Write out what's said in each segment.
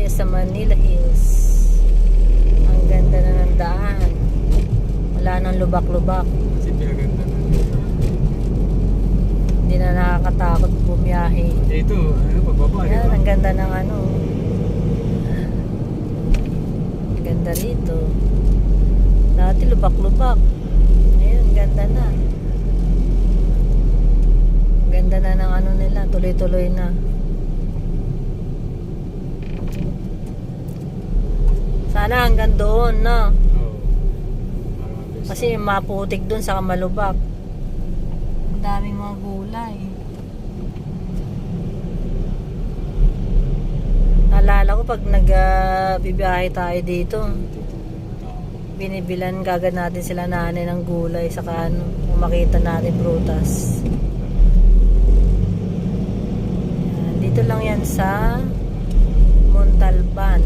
tayo sa Manila Hills. Ang ganda na ng daan. Wala nang lubak-lubak. Kasi pinaganda na dito. Hindi na nakakatakot bumiyahe. Dito, pagbaba, di Yan, ba? ang ganda ng ano. Ang ganda rito. Dati lubak-lubak. Ngayon, ganda na. Ganda na ng ano nila. Tuloy-tuloy na. Sana hanggang doon, no? Oo. Marami. Kasi maputik doon sa malubak. Ang daming mga gulay. Alala ko pag nagbibiyahe tayo dito, binibilan kagad natin sila nanay ng gulay saka ano, kung makita natin prutas. Yan, dito lang yan sa Montalban.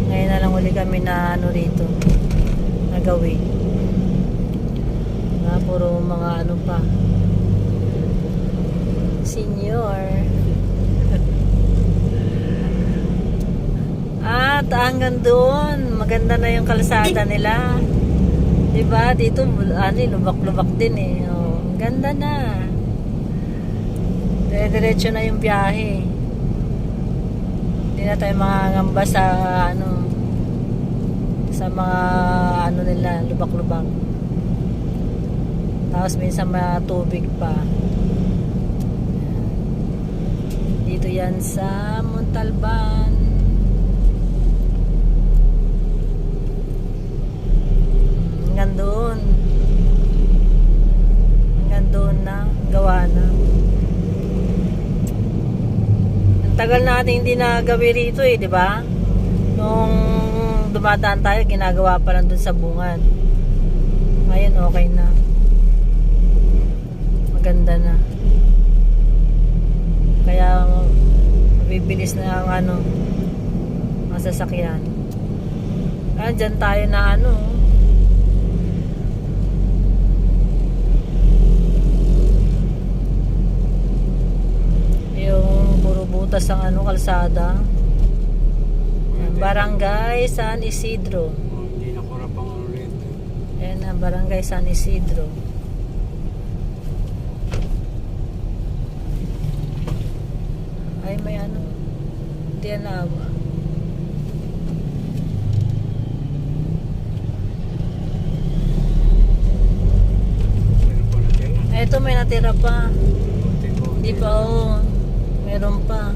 Ngayon na lang uli kami na ano rito, nagawi. Puro mga ano pa, senior. At hanggang doon, maganda na yung kalsada nila. Diba? Dito, ano, lubak-lubak din eh. Oh, ganda na. Diretso na yung biyahe. Hindi na tayo makangamba sa ano, sa mga ano nila, lubak-lubak. Tapos minsan matubig pa. Dito yan sa Montalban. Hanggang doon. Hanggang doon na. Gawa na. Ang tagal natin hindi nagawi rito eh, di ba? Nung dumadaan tayo, ginagawa pa lang doon sa bungad. Ngayon okay na. Maganda na. Kaya mabibilis na ang ano, masasakyan. Kaya dyan tayo na ano, yung puro butas ang ano, kalsada. Barangay San Isidro. Hindi na kurap ang rito. Ayan na, Barangay San Isidro. Ay, may ano, hindi yan naawa. Meron pa natira. Eto, may natira pa. Konti-konti. Hindi pa, oh. Meron pa.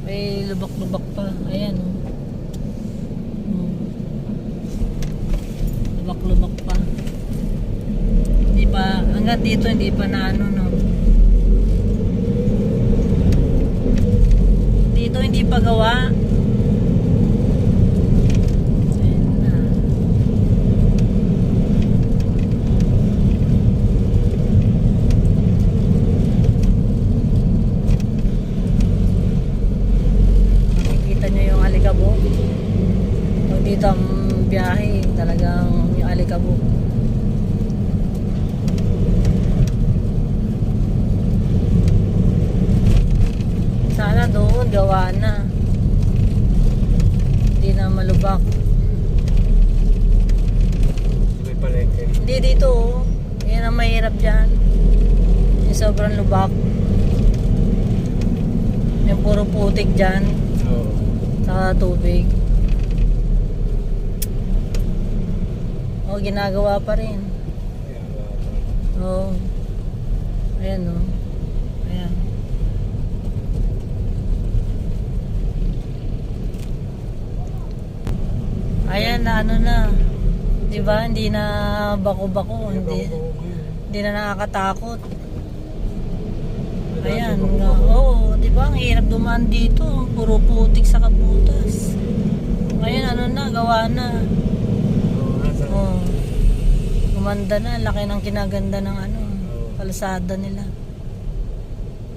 May lubak-lubak pa. Ayan, oh. Lubak-lubak pa. Hindi pa, hanggang dito hindi pa na ano, no. Dito hindi pa gawa. Ayan na. Makikita nyo yung alikabok. Pag dito ang biyahe, talagang yung alikabok. Sana doon gawa na. Hindi na malubak. May palengke. Hindi dito, oh. Yan ang mahirap dyan. Yung sobrang lubak. Yung puro putik dyan. Oo. Sa tubig. Oh, ginagawa pa rin. Oh. Ayan, oh. Ayan. Ayan na, ano na. 'Di ba? Hindi na bako-bako, hindi na nakakatakot. Ayan, oo, 'di ba? Ang hirap dumaan dito, puro putik sa kabutas. Ngayon ano na, gawa na. Oh. Gumanda na, laki ng kinaganda ng ano, kalsada nila.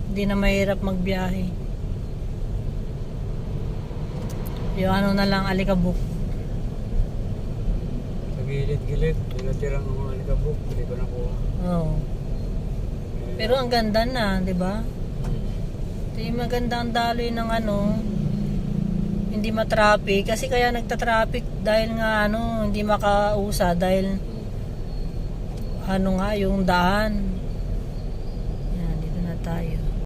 Hindi na mahirap magbiyahe. Yung ano na lang, alikabok. Gilid-gilid, tinatirang mga alikabok, hindi ko nakuha. Oo. Pero ang ganda na, 'di ba? Ito Di maganda ang daloy ng ano, hindi matraffic. Kasi kaya nagta-traffic dahil nga ano, hindi makausa dahil ano nga yung daan. Yan, dito na tayo.